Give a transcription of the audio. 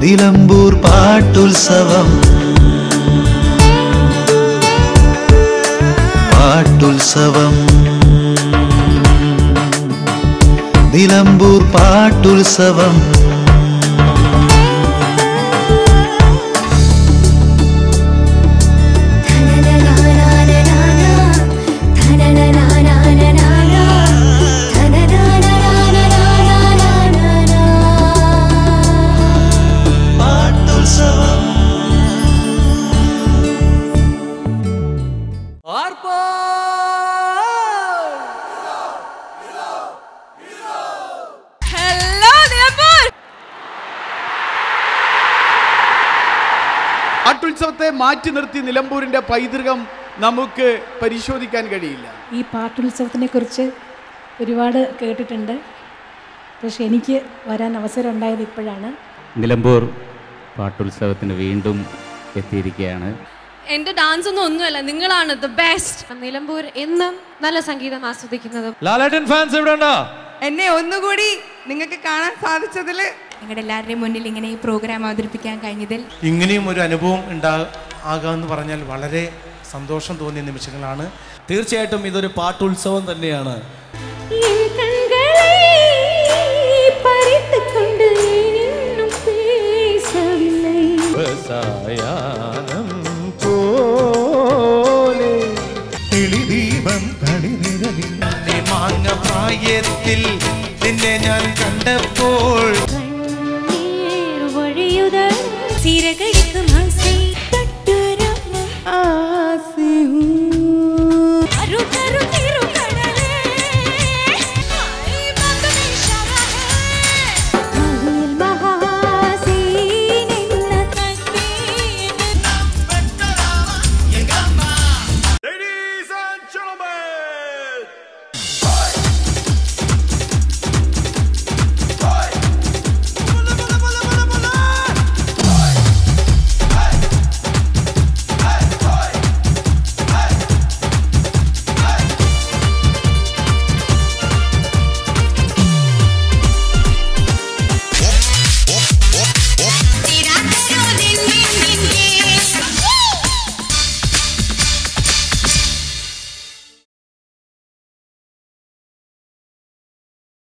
നിലമ്പൂർ പാട്ടുത്സവം പാട്ടുത്സവം നിലമ്പൂർ പാട്ടുത്സവം പാട്ടുത്സവത്തെ മാറ്റി നിർത്തി നിലമ്പൂരിന്റെ പൈതൃകം നമുക്ക് പരിശോധിക്കാൻ കഴിയില്ല. ഈ പാട്ടുത്സവത്തിനെ കുറിച്ച് ഒരുപാട് കേട്ടിട്ടുണ്ട്, പക്ഷെ എനിക്ക് വരാൻ അവസരം ഉണ്ടായത് ഇപ്പോഴാണ്. നിലമ്പൂർ പാട്ടുത്സവത്തിന് വീണ്ടും എത്തിയിരിക്കുകയാണ്. എന്റെ ഡാൻസ് ഒന്നുമല്ല, നിങ്ങളാണ് ദ ബെസ്റ്റ്. നിലമ്പൂർ എന്നും നല്ല സംഗീതം ആസ്വദിക്കുന്നത്. ലാലേട്ടൻ ഫാൻസ് ഇവിടെ ഉണ്ടോ? എന്നെ ഒന്നുകൂടി നിങ്ങൾക്ക് കാണാൻ സാധിച്ചതിൽ, നിങ്ങളുടെ എല്ലാവരുടെയും മുന്നിൽ ഇങ്ങനെ ഈ പ്രോഗ്രാം അവതരിപ്പിക്കാൻ കഴിഞ്ഞതിൽ, ഇങ്ങനെയും ഒരു അനുഭവം ആകാമെന്ന് പറഞ്ഞാൽ വളരെ സന്തോഷം തോന്നിയ നിമിഷങ്ങളാണ്. തീർച്ചയായിട്ടും ഇതൊരു പാട്ടുത്സവം തന്നെയാണ്. മാങ്ങ പ്രായത്തിൽ നിന്നെ ഞാൻ കണ്ടപ്പോൾ സീരകടിക്കും